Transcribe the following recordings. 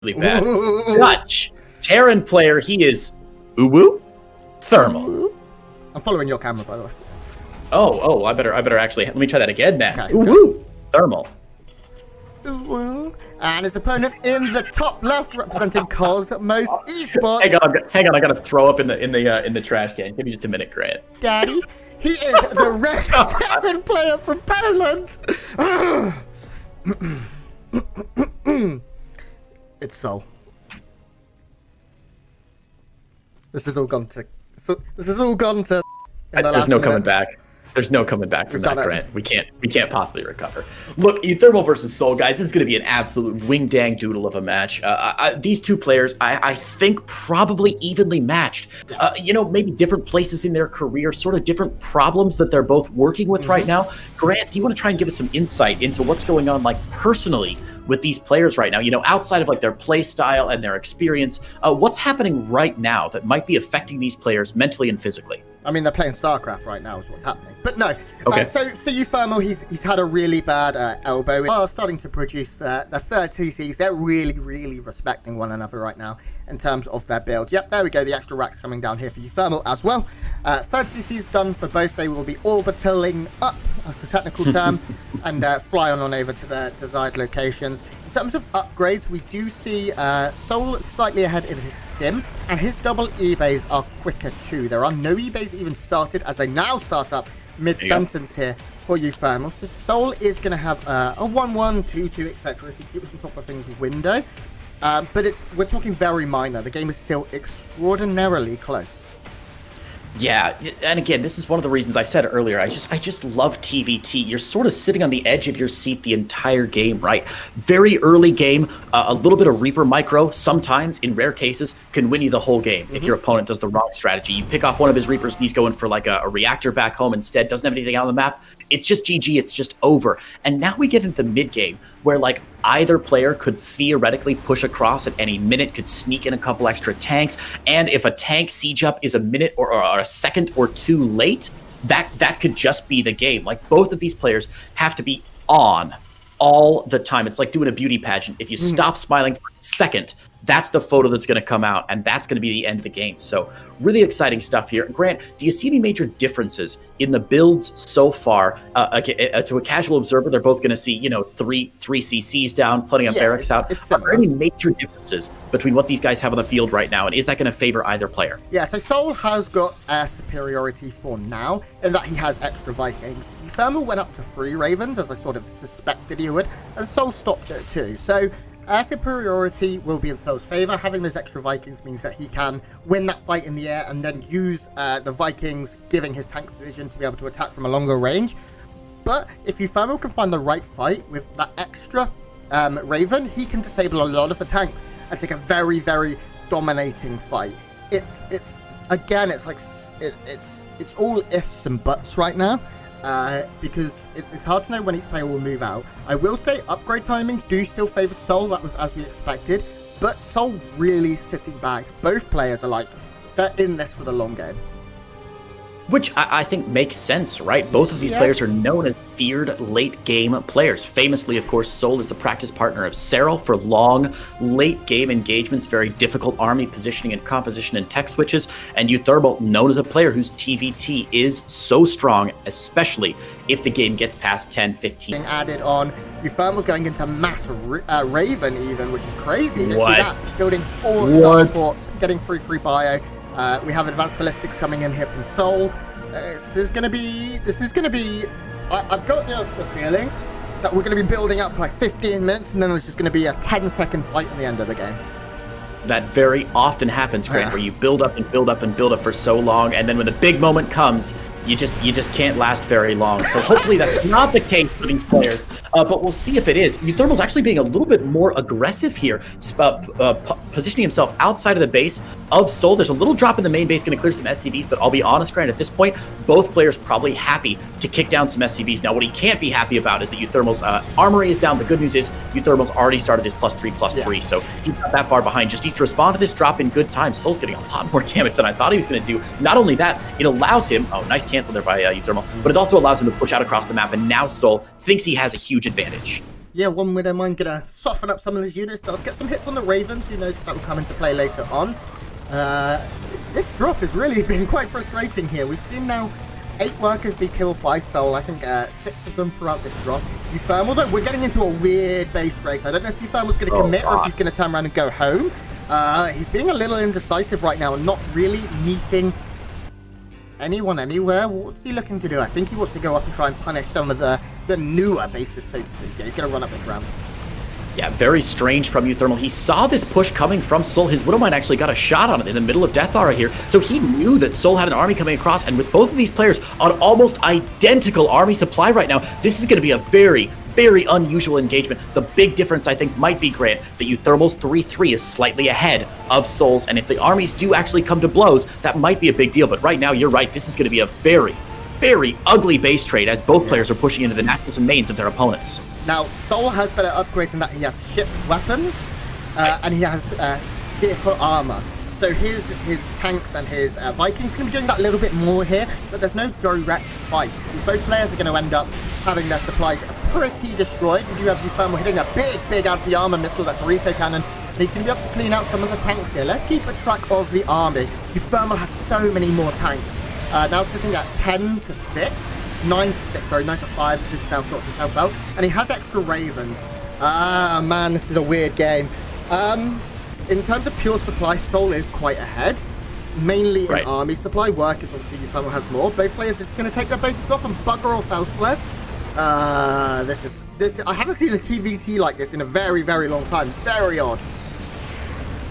bad. Dutch, Terran player, he is uThermal. I'm following your camera, by the way. Oh, I better actually, let me try that again then. Okay, uThermal. And his opponent in the top left, representing Cosmos Esports. Hang on, I gotta throw up in the trash can. Give me just a minute, Grant. Daddy, he is the red Terran player from Poland. It's souL. This is all gone to. This is all gone to. There's no coming back. There's no coming back from that, Grant. We can't possibly recover. Look, uThermal versus souL, guys. This is going to be an absolute wing-dang doodle of a match. These two players, I think, probably evenly matched. Maybe different places in their career, sort of different problems that they're both working with right now. Grant, do you want to try and give us some insight into what's going on, like, personally with these players right now? Outside of, like, their play style and their experience, what's happening right now that might be affecting these players mentally and physically? I mean, they're playing StarCraft right now is what's happening. But no. Okay. So for uThermal, he's had a really bad elbow. They are starting to produce their third TCs. They're really, really respecting one another right now in terms of their build. Yep, there we go. The extra racks coming down here for uThermal as well. Third TCs done for both. They will be orbitaling up, as the technical term, and fly on over to their desired locations. In terms of upgrades, we do see souL slightly ahead in his stim, and his double E-bays are quicker too. There are no E-bays even started, as they now start up mid-sentence here for uThermal. So souL is going to have a 1-1, 2-2, etc. if he keeps on top of things window. But we're talking very minor. The game is still extraordinarily close. Yeah, and again, this is one of the reasons I said earlier, I just love TVT. You're sort of sitting on the edge of your seat the entire game, right? Very early game, a little bit of Reaper micro, sometimes, in rare cases, can win you the whole game if your opponent does the wrong strategy. You pick off one of his Reapers and he's going for like a reactor back home instead, doesn't have anything on the map. It's just GG, it's just over. And now we get into the mid-game where like either player could theoretically push across at any minute, could sneak in a couple extra tanks, and if a tank siege up is a minute or a second or two late, that could just be the game. Like, both of these players have to be on all the time. It's like doing a beauty pageant. If you stop smiling for a second, that's the photo that's going to come out, and that's going to be the end of the game. So really exciting stuff here. Grant, do you see any major differences in the builds so far? To a casual observer, they're both going to see, three CCs down, plenty of barracks out. Are there any major differences between what these guys have on the field right now, and is that going to favor either player? Yeah, so souL has got air superiority for now, in that he has extra Vikings. uThermal went up to 3 Ravens, as I sort of suspected he would, and souL stopped it too. So air superiority will be in souL's favor. Having those extra Vikings means that he can win that fight in the air and then use the Vikings, giving his tanks vision to be able to attack from a longer range. But if uThermal can find the right fight with that extra Raven, he can disable a lot of the tanks and take a very, very dominating fight. It's all ifs and buts right now. Because it's hard to know when each player will move out. I will say upgrade timings do still favor souL. That was as we expected, but souL really sitting back. Both players are like, they're in this for the long game. Which I think makes sense, right? Both of these players are known as feared late-game players. Famously, of course, souL is the practice partner of souL for long, late-game engagements, very difficult army positioning and composition and tech switches, and uThermal, known as a player whose TVT is so strong, especially if the game gets past 10, 15. Being added on, uThermal's going into mass Raven even, which is crazy. You What? see that? Building 4 star ports, getting free bio. We have advanced ballistics coming in here from souL. This is going to be. I've got the feeling that we're going to be building up for like 15 minutes, and then there's just going to be a 10-second fight in the end of the game. That very often happens, Grant, where you build up and build up and build up for so long, and then when the big moment comes, you just can't last very long. So hopefully that's not the case for these players, but we'll see if it is. uThermal's actually being a little bit more aggressive here, positioning himself outside of the base of souL. There's a little drop in the main base, going to clear some SCVs, but I'll be honest, Grant, at this point, both players probably happy to kick down some SCVs. Now, what he can't be happy about is that uThermal's armory is down. The good news is uThermal's already started his +3/+3, so he's not that far behind. Just needs to respond to this drop in good time. souL's getting a lot more damage than I thought he was going to do. Not only that, it allows him, nice cancel there by uThermal, but it also allows him to push out across the map, and now souL thinks he has a huge advantage. Yeah, one widow mine gonna soften up some of his units. Does get some hits on the Ravens. Who knows if that will come into play later on. This drop has really been quite frustrating here. We've seen now 8 workers be killed by souL. I think 6 of them throughout this drop. uThermal, though, we're getting into a weird base race. I don't know if uThermal's going to commit or if he's going to turn around and go home. He's being a little indecisive right now and not really meeting anyone anywhere. What's he looking to do? I think he wants to go up and try and punish some of the newer bases, so to speak. Yeah, he's going to run up this ramp. Yeah, very strange from uThermal. He saw this push coming from souL. His Widowmine actually got a shot on it in the middle of Death Aura here. So he knew that souL had an army coming across, and with both of these players on almost identical army supply right now, this is going to be a very, very unusual engagement. The big difference, I think, might be, Grant, that uThermal's 3-3 is slightly ahead of souL's, and if the armies do actually come to blows, that might be a big deal. But right now, you're right, this is going to be a very, very ugly base trade as both players are pushing into the naturals and mains of their opponents. Now, souL has better upgrades in that he has ship weapons, and he has vehicle armor. So his tanks and his Vikings can be doing that a little bit more here, but there's no direct fight. So both players are going to end up having their supplies pretty destroyed. You do have uThermal hitting a big anti-armor missile, that Dorito cannon. He's going to be able to clean out some of the tanks here. Let's keep a track of the army. uThermal has so many more tanks. Now sitting at 10-6. 9-6, sorry, 9-5. This is now sorts itself out, and he has extra Ravens. Man, this is a weird game. In terms of pure supply, souL is quite ahead, mainly in army supply. Workers, obviously, uThermal has more. Both players are just going to take their bases off and bugger off elsewhere. This I haven't seen a TVT like this in a very, very long time. Very odd.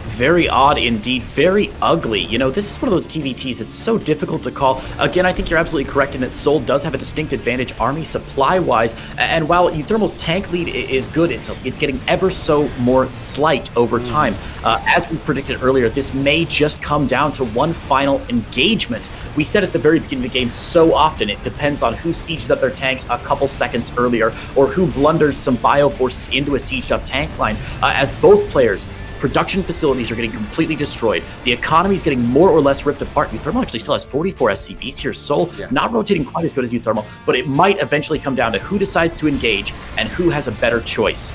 Very odd indeed, very ugly. You know, this is one of those TVTs that's so difficult to call. Again, I think you're absolutely correct in that souL does have a distinct advantage army supply-wise, and while uThermal's tank lead is good, it's getting ever so more slight over time. As we predicted earlier, this may just come down to one final engagement. We said at the very beginning of the game so often, it depends on who sieges up their tanks a couple seconds earlier, or who blunders some bioforces into a sieged up tank line, as both players' production facilities are getting completely destroyed. The economy is getting more or less ripped apart. uThermal actually still has 44 SCVs here. souL not rotating quite as good as uThermal, but it might eventually come down to who decides to engage and who has a better choice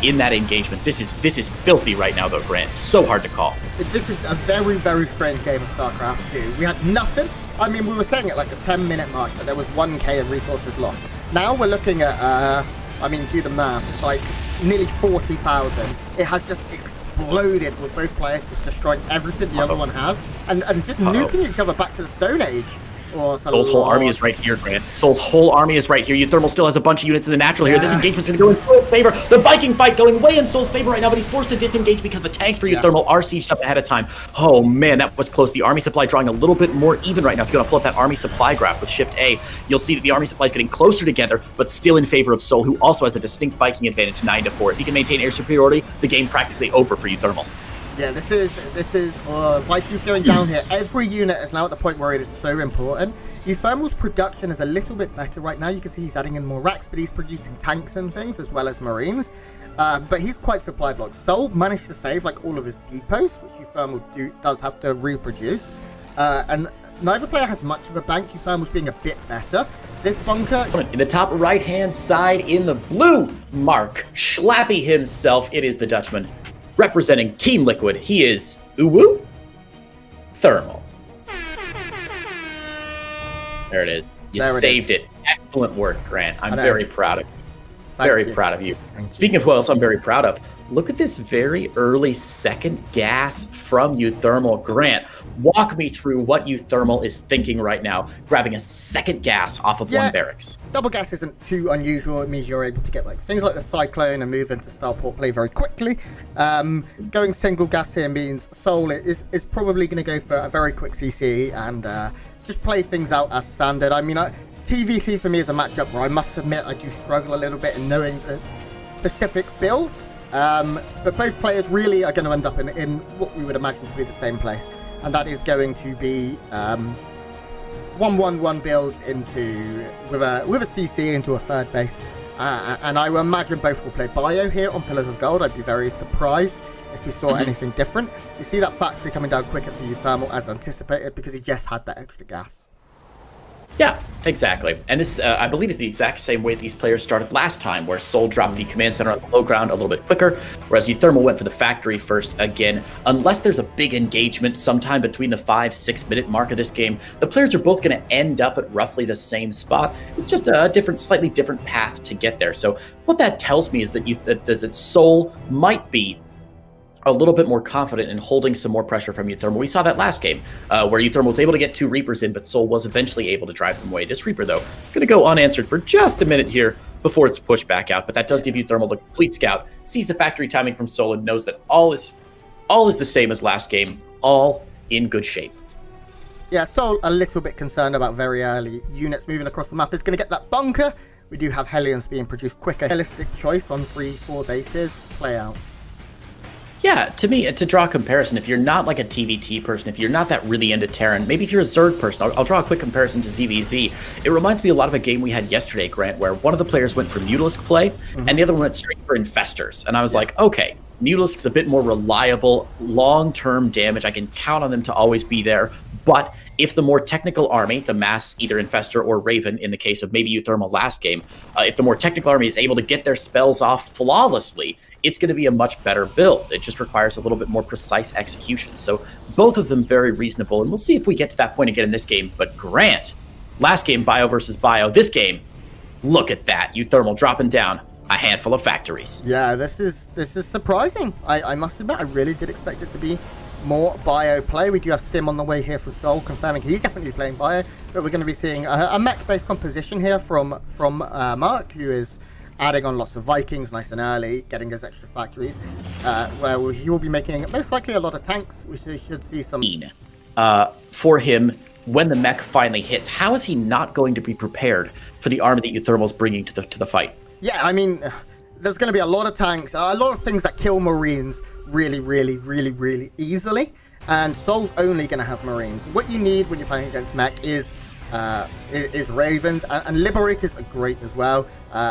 in that engagement. This is filthy right now, though, Grant. So hard to call. This is a very, very strange game of StarCraft 2. We had nothing. I mean, we were saying at like the 10-minute mark that there was 1k in resources lost. Now we're looking at, I mean, do the math. It's like nearly 40,000. It has just exploded with both players just destroying everything the other one has, and just nuking each other back to the Stone Age. souL's whole army is right here, Grant. souL's whole army is right here. uThermal still has a bunch of units in the natural here. This engagement's going to go in souL's favor. The Viking fight going way in souL's favor right now, but he's forced to disengage because the tanks for uThermal are sieged up ahead of time. Oh man, that was close. The army supply drawing a little bit more even right now. If you want to pull up that army supply graph with Shift A, you'll see that the army supply is getting closer together, but still in favor of souL, who also has the distinct Viking advantage 9-4. If he can maintain air superiority, the game practically over for uThermal. Yeah, this is Vikings going down here. Every unit is now at the point where it is so important. uThermal's production is a little bit better right now. You can see he's adding in more racks, but he's producing tanks and things as well as marines. But he's quite supply blocked. souL managed to save like all of his depots, which uThermal does have to reproduce. And neither player has much of a bank. uThermal's being a bit better. This bunker in the top right-hand side in the blue, Mark Schlappy himself. It is the Dutchman. Representing Team Liquid, he is uThermal. There it is. You saved it. Excellent work, Grant. I'm very proud of you. Very proud of you. Speaking of who else I'm very proud of, look at this very early second gas from uThermal. Grant, walk me through what uThermal is thinking right now, grabbing a second gas off of one barracks. Double gas isn't too unusual. It means you're able to get like things like the Cyclone and move into Starport play very quickly. Going single gas here means souL is probably going to go for a very quick CC and just play things out as standard. I mean, TVC for me is a matchup where I must admit I do struggle a little bit in knowing the specific builds. But both players really are going to end up in what we would imagine to be the same place, and that is going to be 1-1-1 builds with a CC into a third base, and I will imagine both will play bio here on Pillars of Gold. I'd be very surprised if we saw anything different. You see that factory coming down quicker for uThermal as anticipated because he just had that extra gas. Yeah, exactly. And this, I believe, is the exact same way these players started last time, where souL dropped the command center on the low ground a little bit quicker, whereas uThermal went for the factory first again. Unless there's a big engagement sometime between the 5-6 minute mark of this game, the players are both going to end up at roughly the same spot. It's just a slightly different path to get there. So what that tells me is that that souL might be a little bit more confident in holding some more pressure from uThermal. We saw that last game where uThermal was able to get 2 Reapers in, but souL was eventually able to drive them away. This Reaper, though, going to go unanswered for just a minute here before it's pushed back out, but that does give uThermal the complete scout, sees the factory timing from souL, and knows that all is the same as last game, all in good shape. Yeah, souL a little bit concerned about very early units moving across the map. It's going to get that bunker. We do have Hellions being produced quicker. Realistic choice on 3-4 bases. Play out. Yeah, to me, to draw a comparison, if you're not like a TVT person, if you're not that really into Terran, maybe if you're a Zerg person, I'll draw a quick comparison to ZVZ. It reminds me a lot of a game we had yesterday, Grant, where one of the players went for Mutalisk play, and the other one went straight for Infestors. And I was like, okay, Mutalisk's a bit more reliable, long-term damage. I can count on them to always be there. But if the more technical army, the mass, either Infestor or Raven, in the case of maybe uThermal last game, if the more technical army is able to get their spells off flawlessly, it's going to be a much better build. It just requires a little bit more precise execution. So both of them very reasonable, and we'll see if we get to that point again in this game. But Grant, last game, Bio versus Bio. This game, look at that. uThermal dropping down a handful of factories. Yeah, this is surprising. I must admit, I really did expect it to be more Bio play. We do have Stim on the way here from souL, confirming he's definitely playing Bio, but we're going to be seeing a mech-based composition here from Mark, who is adding on lots of Vikings nice and early, getting those extra factories, where he will be making most likely a lot of tanks. We should see some for him when the mech finally hits. How is he not going to be prepared for the army that uThermal's bringing to the fight? Yeah, I mean, there's going to be a lot of tanks, a lot of things that kill Marines really easily, and souL's only going to have Marines. What you need when you're playing against mech is Ravens, and Liberators are great as well,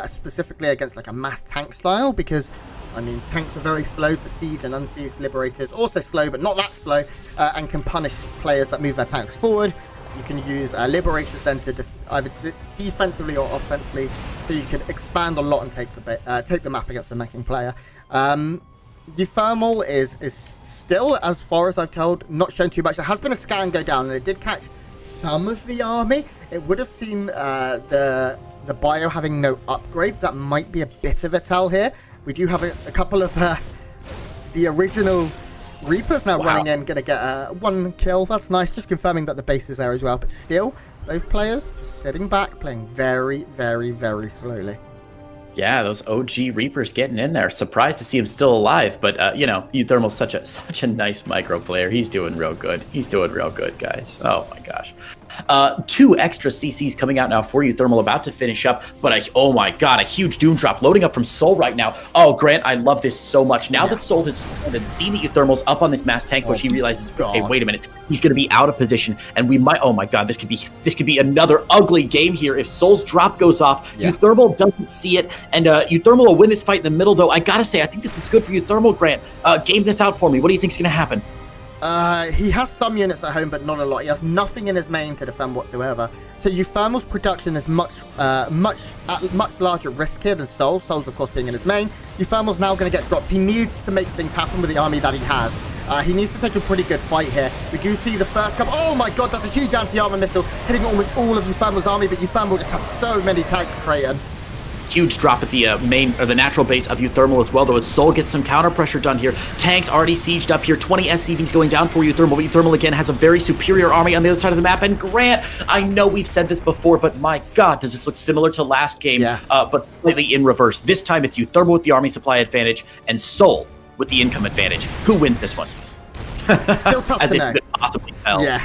specifically against like a mass tank style, because I mean tanks are very slow to siege and unsiege. Liberators also slow, but not that slow, and can punish players that move their tanks forward. You can use Liberators then to either defensively or offensively, so you can expand a lot and take the map against a meching player. uThermal is still, as far as I've told, not shown too much. There has been a scan go down, and it did catch some of the army. It would have seen the Bio having no upgrades. That might be a bit of a tell here. We do have a couple of the original Reapers now running in, going to get 1 kill. That's nice, just confirming that the base is there as well. But still, both players just sitting back, playing very slowly. Yeah, those OG Reapers getting in there. Surprised to see him still alive, but you know, uThermal's such a nice micro player. He's doing real good. He's doing real good, guys. Oh my gosh. 2 extra CCs coming out now for uThermal, about to finish up, but oh my god, a huge Doom drop loading up from souL right now. Oh, Grant, I love this so much. Now that souL has seen that uThermal's up on this mass tank push, he realizes, hey, wait a minute, he's going to be out of position, and we might, oh my god, this could be another ugly game here if souL's drop goes off. uThermal doesn't see it, and uThermal will win this fight in the middle, though. I gotta say, I think this looks good for uThermal, Grant. Game this out for me. What do you think's going to happen? He has some units at home, but not a lot. He has nothing in his main to defend whatsoever. So uThermal's production is much larger risk here than souL's. souL's, of course, being in his main. uThermal's now going to get dropped. He needs to make things happen with the army that he has. He needs to take a pretty good fight here. We do see the first couple. Oh my god, that's a huge anti-armor missile hitting almost all of uThermal's army, but uThermal just has so many tanks, Creighton. Huge drop at the main, or the natural base of uThermal as well, though, as souL gets some counter pressure done here. Tanks already sieged up here. 20 SCVs going down for uThermal, but uThermal again has a very superior army on the other side of the map. And Grant, I know we've said this before, but my god, does this look similar to last game, but slightly in reverse. This time it's uThermal with the army supply advantage and souL with the income advantage. Who wins this one? Still tough as to it know. could possibly tell. Yeah.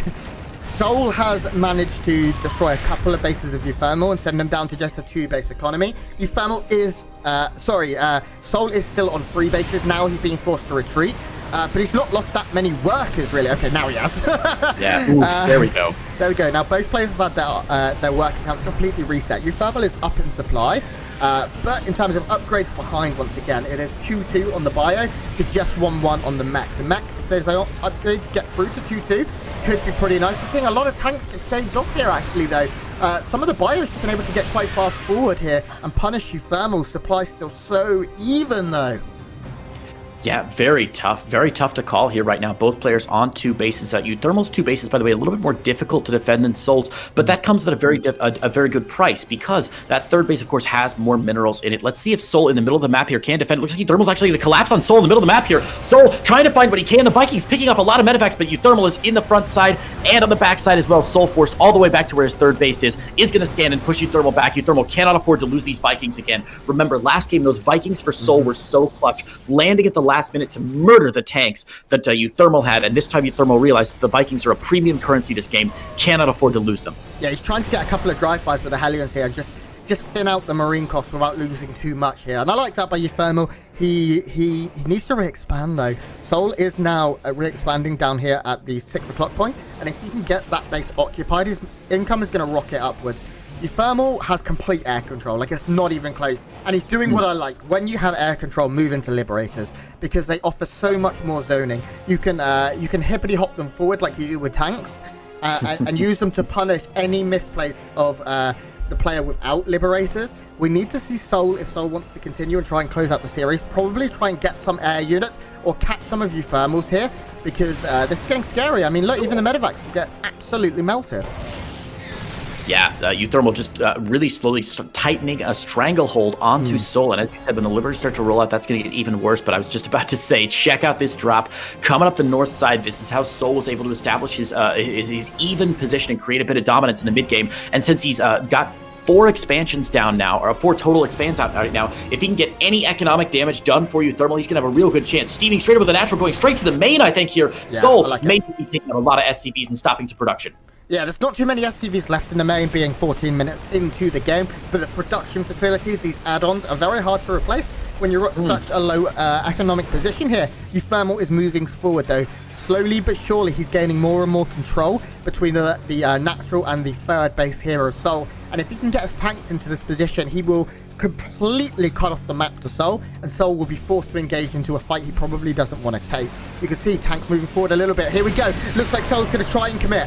souL has managed to destroy a couple of bases of uThermal and send them down to just a 2-base economy. uThermal is, souL is still on 3 bases. Now he's being forced to retreat, but he's not lost that many workers, really. Okay, now he has. Yeah, oof, there we go. There we go. Now, both players have had their work accounts completely reset. uThermal is up in supply, but in terms of upgrades behind, once again, it is 2-2 on the Bio to just 1-1 on the mech. The mech, if there's upgrades, get through to 2-2. Could be pretty nice. We're seeing a lot of tanks get shaved off here, actually, though. Some of the bios have been able to get quite far forward here and punish uThermal. Supply still so even, though. Yeah, very tough to call here right now. Both players on 2 bases. uThermal's 2 bases, by the way, a little bit more difficult to defend than souL's, but that comes at a very good price because that 3rd base, of course, has more minerals in it. Let's see if souL in the middle of the map here can defend. It looks like uThermal's actually going to collapse on souL in the middle of the map here. souL trying to find what he can. The Vikings picking off a lot of medevacs, but uThermal is in the front side and on the back side as well. souL forced all the way back to where his 3rd base is going to scan and push uThermal back. uThermal cannot afford to lose these Vikings again. Remember, last game, those Vikings for souL were so clutch, landing at the last minute to murder the tanks that uThermal had, and this time uThermal realized the Vikings are a premium currency this game, cannot afford to lose them. Yeah, he's trying to get a couple of drive-bys with the Hellions here and just thin out the Marine cost without losing too much here, and I like that by uThermal. He needs to re-expand though. souL is now re-expanding down here at the 6 o'clock point, and if he can get that base occupied, his income is going to rocket upwards. uThermal has complete air control, like it's not even close, and he's doing what I like. When you have air control, move into Liberators because they offer so much more zoning. You can hippity hop them forward like you do with tanks, and use them to punish any misplace of the player without Liberators. We need to see souL, if souL wants to continue and try and close out the series, probably try and get some air units or catch some of uThermals here because this is getting scary. I mean, look, even the medevacs will get absolutely melted. Yeah, uThermal just really slowly tightening a stranglehold onto souL. And as you said, when the Liberators start to roll out, that's going to get even worse. But I was just about to say, check out this drop. Coming up the north side, this is how souL was able to establish his even position and create a bit of dominance in the mid game. And since he's got 4 expansions down now, or 4 total expands out right now, if he can get any economic damage done for uThermal, he's going to have a real good chance. Steaming straight up with the natural, going straight to the main, I think, here. Yeah, souL like may be taking out a lot of SCVs and stopping some production. Yeah, there's not too many SCVs left in the main, being 14 minutes into the game, but the production facilities, these add-ons, are very hard to replace when you're at such a low economic position here. uThermal is moving forward, though. Slowly but surely, he's gaining more and more control between the natural and the 3rd base here of souL, and if he can get his tanks into this position, he will completely cut off the map to souL, and souL will be forced to engage into a fight he probably doesn't want to take. You can see tanks moving forward a little bit. Here we go. Looks like souL's going to try and commit.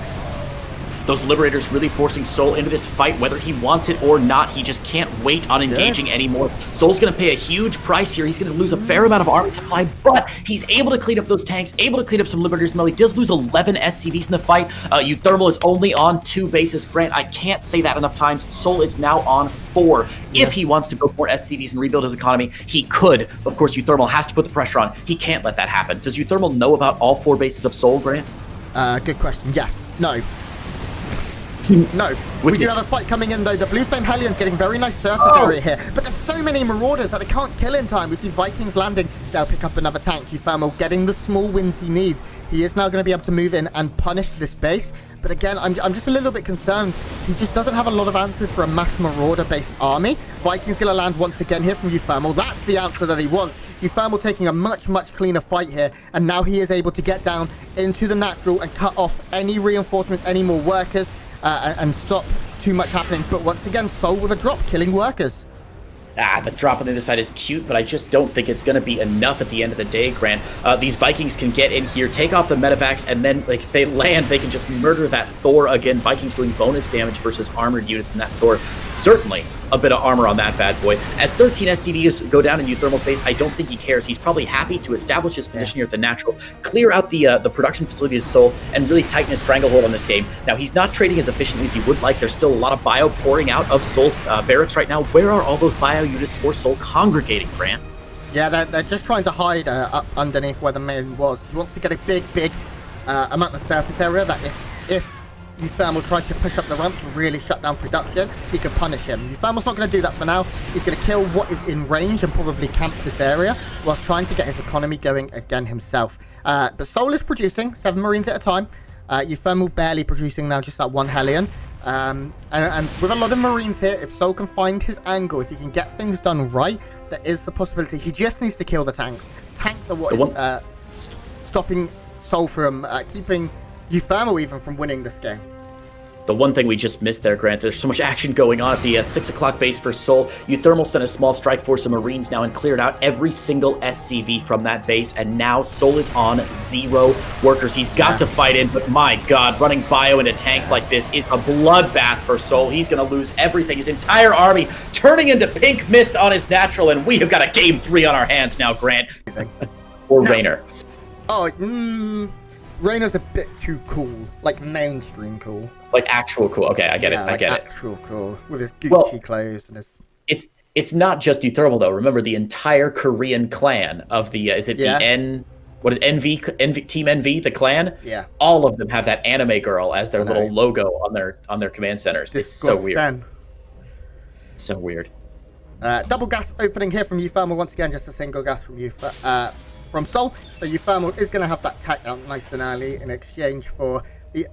Those Liberators really forcing souL into this fight, whether he wants it or not. He just can't wait on engaging anymore. souL's going to pay a huge price here. He's going to lose a fair amount of army supply, but he's able to clean up those tanks, able to clean up some Liberators. He does lose 11 SCVs in the fight. uThermal is only on 2 bases. Grant, I can't say that enough times. souL is now on 4. If he wants to build more SCVs and rebuild his economy, he could. Of course, uThermal has to put the pressure on. He can't let that happen. Does uThermal know about all 4 bases of souL, Grant? Good question. Yes. No. No, we do have a fight coming in though. The Blue Flame Hellions getting very nice surface area here, but there's so many Marauders that they can't kill in time. We see Vikings landing. They'll pick up another tank. uThermal getting the small wins he needs. He is now going to be able to move in and punish this base. But again, I'm just a little bit concerned. He just doesn't have a lot of answers for a mass Marauder-based army. Vikings going to land once again here from uThermal. That's the answer that he wants. uThermal taking a much cleaner fight here, and now he is able to get down into the natural and cut off any reinforcements, any more workers. And stop too much happening. But once again, souL with a drop, killing workers. The drop on the other side is cute, but I just don't think it's going to be enough at the end of the day, Grant. These Vikings can get in here, take off the medevacs, and then if they land, they can just murder that Thor again. Vikings doing bonus damage versus armored units in that Thor. Certainly a bit of armor on that bad boy. As 13 SCVs go down in uThermal's base, I don't think he cares. He's probably happy to establish his position here at the natural, clear out the production facility of souL, and really tighten his stranglehold on this game. Now, he's not trading as efficiently as he would like. There's still a lot of bio pouring out of souL's barracks right now. Where are all those bio units for souL congregating, Grant? Yeah, they're just trying to hide up underneath where the main was. He wants to get a big amount of surface area that if uThermal tried to push up the ramp to really shut down production, he could punish him. uThermal's not going to do that for now. He's going to kill what is in range and probably camp this area whilst trying to get his economy going again himself. But souL is producing 7 Marines at a time. uThermal barely producing now, just that 1 Hellion. And with a lot of Marines here, if souL can find his angle, if he can get things done right, there is the possibility. He just needs to kill the tanks. Tanks are what is stopping souL from keeping uThermal even from winning this game. The one thing we just missed there, Grant, there's so much action going on at the 6 o'clock base for souL. uThermal sent a small strike force of Marines now and cleared out every single SCV from that base, and now souL is on 0 workers. He's got to fight in, but my God, running bio into tanks like this is a bloodbath for souL. He's going to lose everything, his entire army turning into pink mist on his natural, and we have got a game 3 on our hands now, Grant. Or Raynor. Oh, Raynor's a bit too cool, like mainstream cool. Like actual cool. Okay, I get it. Like I get it. Actual cool with his Gucci clothes and his. It's not just uThermal though. Remember the entire Korean clan of the what is NV Team NV, the clan? Yeah. All of them have that anime girl as their little logo on their command centers. Disgusting. It's so weird. So weird. Double gas opening here from uThermal once again, just a single gas from from souL. So uThermal is going to have that tech out nice and early in exchange for the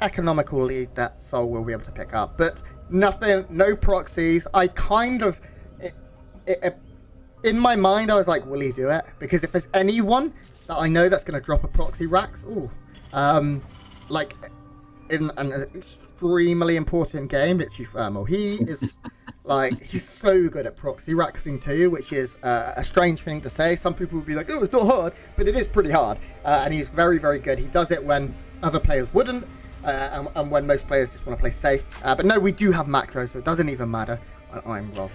economical lead that souL will be able to pick up. But nothing, no proxies. I kind of, in my mind, I was like, will he do it? Because if there's anyone that I know that's going to drop a proxy Rax, like in an extremely important game, it's uThermal. He is like, he's so good at proxy Raxing too, which is a strange thing to say. Some people would be like, oh, it's not hard, but it is pretty hard. And he's very, very good. He does it when other players wouldn't, and when most players just want to play safe. But no, we do have macros, so it doesn't even matter. I'm wrong.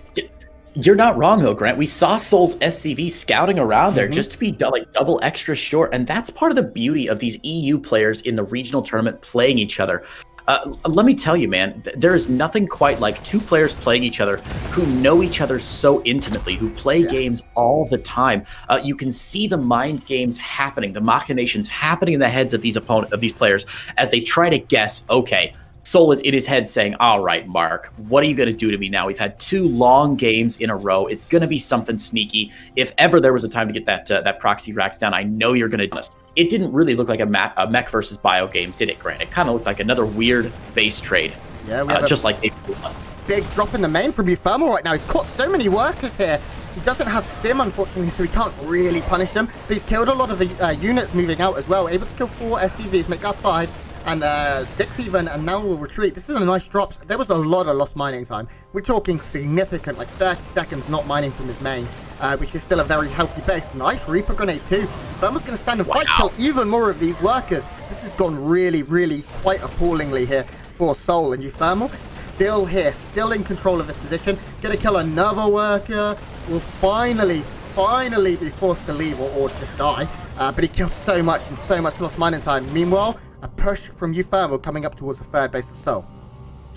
You're not wrong though, Grant. We saw souL's SCV scouting around there just to be like double extra short, and that's part of the beauty of these EU players in the regional tournament playing each other. Let me tell you, man, there is nothing quite like two players playing each other who know each other so intimately, who play games all the time. You can see the mind games happening, the machinations happening in the heads of these players as they try to guess, okay, souL is in his head saying, all right, Mark, what are you going to do to me now? We've had 2 long games in a row. It's going to be something sneaky. If ever there was a time to get that proxy Rax down, I know you're going to. It didn't really look like a mech versus bio game, did it, Grant? It kind of looked like another weird base trade. Yeah, we have just like big drop in the main from uThermal right now. He's caught so many workers here. He doesn't have stim, unfortunately, so he can't really punish them. But he's killed a lot of the units moving out as well. Able to kill 4 SCVs, make that 5. And 6 even, and now we'll retreat. This is a nice drop. There was a lot of lost mining time. We're talking significant, like 30 seconds not mining from his main, which is still a very healthy base. Nice Reaper grenade too. uThermal's going to stand and fight, kill even more of these workers. This has gone really, really quite appallingly here for souL, and uThermal still here, still in control of this position. Going to kill another worker. Will finally be forced to leave or just die. But he killed so much and so much lost mining time. Meanwhile, a push from uThermal coming up towards the third base of souL.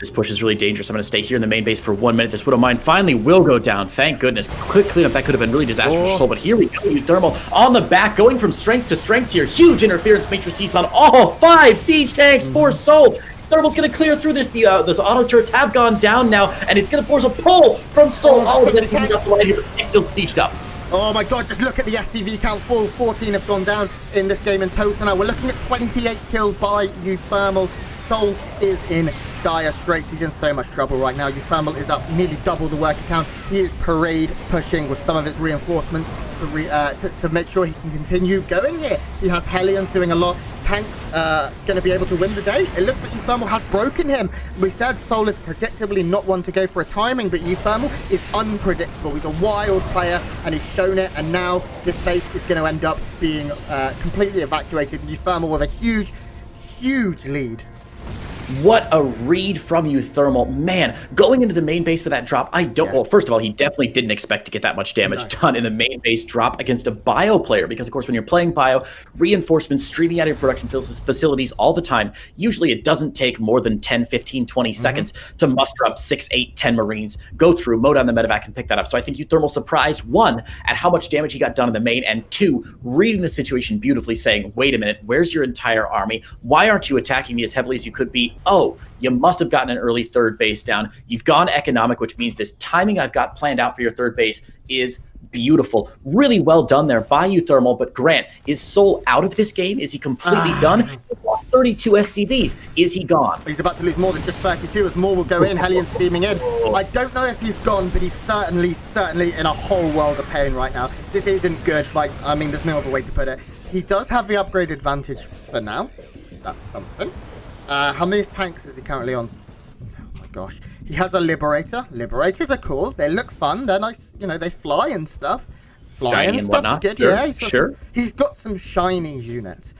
This push is really dangerous. I'm going to stay here in the main base for 1 minute. This Widow Mine finally will go down. Thank goodness. Quick cleanup. That could have been really disastrous for souL, but here we go. uThermal on the back, going from strength to strength here. Huge interference matrices on all 5 siege tanks for souL. uThermal's going to clear through this. Those auto turrets have gone down now, and it's going to force a pull from souL. All of this is up the line here, but still sieged up. Oh my god, just look at the SCV count. 14 have gone down in this game in total now. We're looking at 28 kills by uThermal. souL is in dire straits. He's in so much trouble right now. uThermal is up nearly double the worker count. He is parade pushing with some of his reinforcements to make sure he can continue going here. He has Hellions doing a lot. Tanks going to be able to win the day. It looks like uThermal has broken him. We said souL is predictably not one to go for a timing, but uThermal is unpredictable. He's a wild player, and he's shown it, and now this base is going to end up being completely evacuated. uThermal with a huge, huge lead. What a read from uThermal. Man, going into the main base with that drop, well, first of all, he definitely didn't expect to get that much damage done in the main base drop against a bio player, because of course when you're playing bio, reinforcements streaming out of your production facilities all the time, usually it doesn't take more than 10, 15, 20 seconds to muster up 6, 8, 10 Marines, go through, mow down the medevac, and pick that up. So I think uThermal surprised, 1, at how much damage he got done in the main, and 2, reading the situation beautifully, saying, wait a minute, where's your entire army? Why aren't you attacking me as heavily as you could be? Oh, you must have gotten an early third base down. You've gone economic, which means this timing I've got planned out for your third base is beautiful. Really well done there by uThermal. But Grant, is souL out of this game? Is he completely done? 32 SCVs. Is he gone? He's about to lose more than just 32 as more will go in. Hellion steaming in. I don't know if he's gone, but he's certainly in a whole world of pain right now. This isn't good. Like, I mean, there's no other way to put it. He does have the upgrade advantage for now. That's something. How many tanks is he currently on? Oh my gosh. He has a Liberator. Liberators are cool. They look fun. They're nice. You know, they fly and stuff. Flying and stuff's whatnot. good. Sure. Yeah, he's got some shiny units,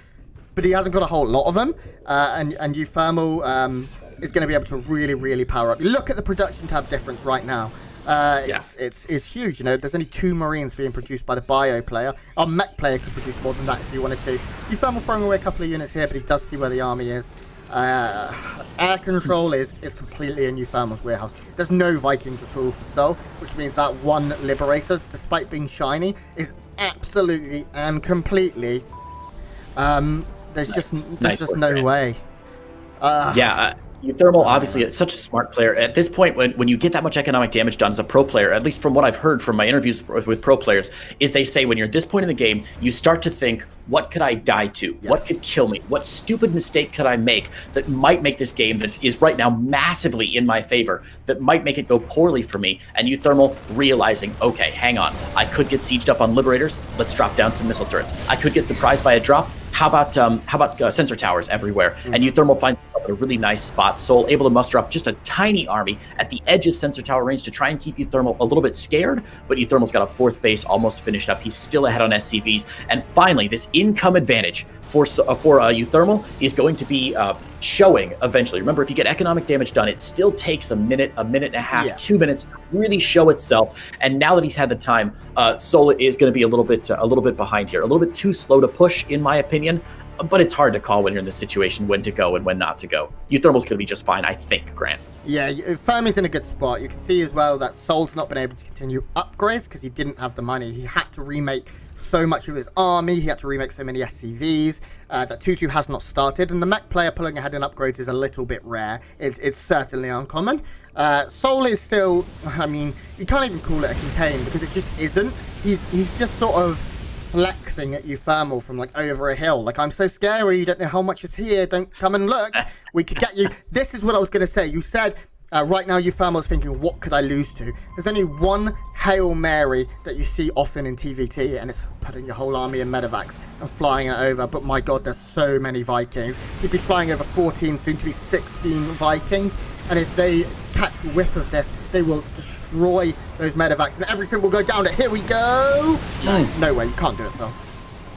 but he hasn't got a whole lot of them. And uThermal is going to be able to really power up. You look at the production tab difference right now. It's huge. You know, there's only 2 Marines being produced by the bio player. Our mech player could produce more than that if he wanted to. uThermal throwing away a couple of units here, but he does see where the army is. Air control is completely in uThermal's warehouse. There's no Vikings at all for souL, which means that one Liberator, despite being shiny, is absolutely and completely. There's just no way. uThermal, obviously, is such a smart player. At this point, when you get that much economic damage done as a pro player, at least from what I've heard from my interviews with pro players, is they say when you're at this point in the game, you start to think, what could I die to? Yes. What could kill me? What stupid mistake could I make that might make this game that is right now massively in my favor, that might make it go poorly for me? And uThermal realizing, okay, hang on, I could get sieged up on Liberators. Let's drop down some missile turrets. I could get surprised by a drop. How about sensor towers everywhere? And uThermal finds himself at a really nice spot. souL able to muster up just a tiny army at the edge of sensor tower range to try and keep uThermal a little bit scared, but uThermal's got a 4th base almost finished up. He's still ahead on SCVs, and finally, this income advantage for uThermal is going to be showing eventually. Remember, if you get economic damage done, it still takes a minute and a half, 2 minutes to really show itself. And now that he's had the time, souL is going to be a little bit behind here, a little bit too slow to push, in my opinion. But it's hard to call when you're in this situation when to go and when not to go. uThermal's going to be just fine, I think, Grant. Yeah, Fermi's in a good spot. You can see as well that souL's not been able to continue upgrades because he didn't have the money. He had to remake so much of his army. He had to remake so many SCVs that 2-2 has not started. And the mech player pulling ahead in upgrades is a little bit rare. It's certainly uncommon. souL is still, I mean, you can't even call it a contain because it just isn't. He's just sort of flexing at uThermal from like over a hill, like, I'm so scary, you don't know how much is here, don't come and look, we could get you. This is what I was going to say. You said right now uThermal's thinking, what could I lose to? There's only one Hail Mary that you see often in TVT, and it's putting your whole army in medevacs and flying it over. But my god, there's so many Vikings. He'd be flying over 14, soon to be 16 Vikings, and if they catch a whiff of this, they will destroy those medevacs and everything will go down. Here we go. No way, you can't do it, so.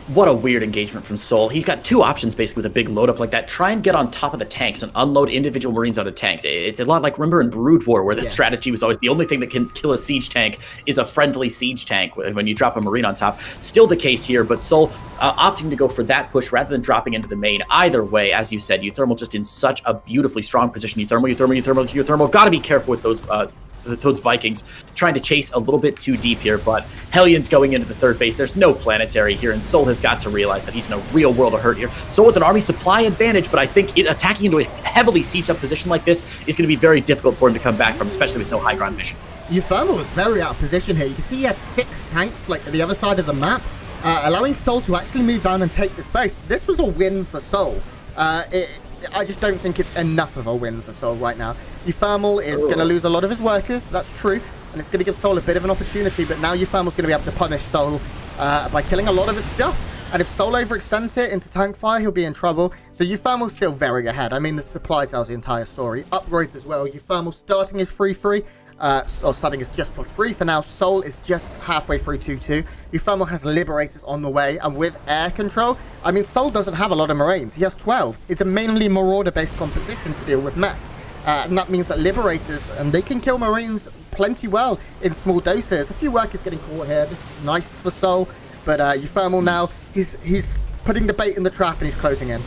What a weird engagement from souL. He's got 2 options basically with a big load up like that. Try and get on top of the tanks and unload individual Marines out of tanks. It's a lot like, remember in Brood War, where the strategy was always the only thing that can kill a siege tank is a friendly siege tank when you drop a Marine on top. Still the case here, but souL opting to go for that push rather than dropping into the main. Either way, as you said, uThermal just in such a beautifully strong position. uThermal. Gotta be careful with those Vikings, trying to chase a little bit too deep here, but Hellion's going into the 3rd base. There's no planetary here, and souL has got to realize that he's in a real world of hurt here. souL with an army supply advantage, but I think attacking into a heavily sieged up position like this is going to be very difficult for him to come back from, especially with no high ground vision. uThermal was very out of position here. You can see he had 6 tanks like at the other side of the map, allowing souL to actually move down and take the space. This was a win for souL. I just don't think it's enough of a win for souL right now. uThermal is going to lose a lot of his workers, that's true, and it's going to give souL a bit of an opportunity, but now uThermal's going to be able to punish souL by killing a lot of his stuff. And if souL overextends it into tank fire, he'll be in trouble. So uThermal's still very ahead. I mean, the supply tells the entire story. Upgrades as well. uThermal starting his 3-3, or starting his just +3 for now. souL is just halfway through 2-2. uThermal has Liberators on the way, and with air control, I mean, souL doesn't have a lot of Marines. He has 12. It's a mainly Marauder-based competition to deal with mech. And that means that Liberators, and they can kill Marines plenty well in small doses. A few workers getting caught here. This is nice for souL. But uThermal now, he's putting the bait in the trap and he's closing in.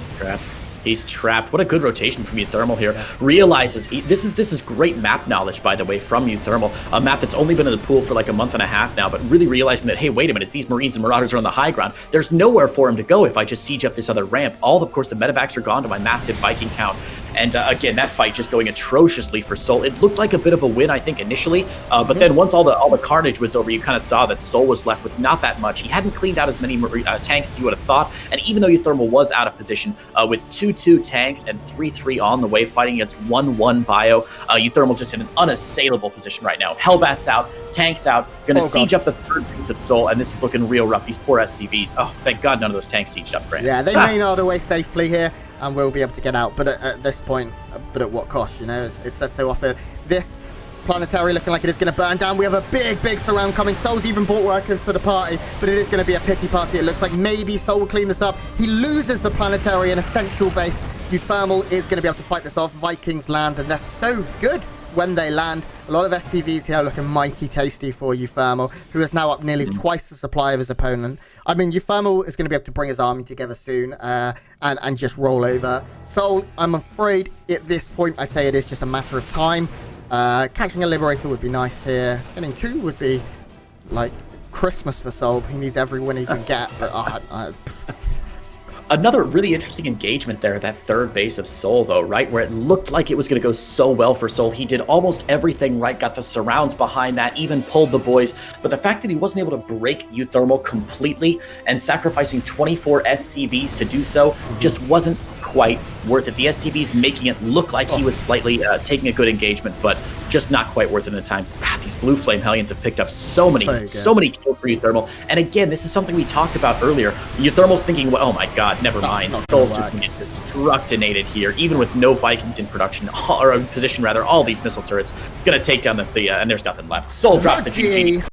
He's trapped. What a good rotation from uThermal here. Realizes this is great map knowledge, by the way, from uThermal. A map that's only been in the pool for like a month and a half now, but really realizing that, hey, wait a minute, these Marines and Marauders are on the high ground. There's nowhere for him to go if I just siege up this other ramp. Of course, the medevacs are gone to my massive Viking count. And again, that fight just going atrociously for souL. It looked like a bit of a win, I think, initially. But then once all the carnage was over, you kind of saw that souL was left with not that much. He hadn't cleaned out as many tanks as you would have thought. And even though uThermal was out of position with 2-2 tanks and 3-3 on the way, fighting against 1-1 bio, uThermal just in an unassailable position right now. Hellbats out, tanks out, going to siege up the 3rd base of souL, and this is looking real rough. These poor SCVs. Oh, thank God none of those tanks sieged up, Grant. Yeah, they may not away safely here. and will be able to get out. But at this point, but at what cost? You know, it's said so often. This planetary looking like it is going to burn down. We have a big surround coming. souL's even brought workers to the party, but it is going to be a pity party. It looks like maybe souL will clean this up. He loses the planetary and a central base. uThermal is going to be able to fight this off. Vikings land, and they're so good when they land. A lot of SCVs here looking mighty tasty for uThermal, who is now up nearly twice the supply of his opponent. I mean, uThermal is going to be able to bring his army together soon and just roll over. souL, I'm afraid at this point, I say it is just a matter of time. Catching a Liberator would be nice here. Getting 2 would be like Christmas for souL. He needs every win he can get, but Another really interesting engagement there, that third base of souL, though, right? Where it looked like it was going to go so well for souL. He did almost everything right, got the surrounds behind that, even pulled the boys. But the fact that he wasn't able to break uThermal completely and sacrificing 24 SCVs to do so just wasn't quite worth it. The SCVs making it look like he was slightly taking a good engagement, but just not quite worth it in the time. These Blue Flame Hellions have picked up so many kills for uThermal. And again, this is something we talked about earlier. uThermal's thinking, well, oh my god, never mind. souL's just going to get destructinated here, even with no Vikings in production, or in position rather, all these missile turrets. Going to take down the and there's nothing left. souL dropped the GG.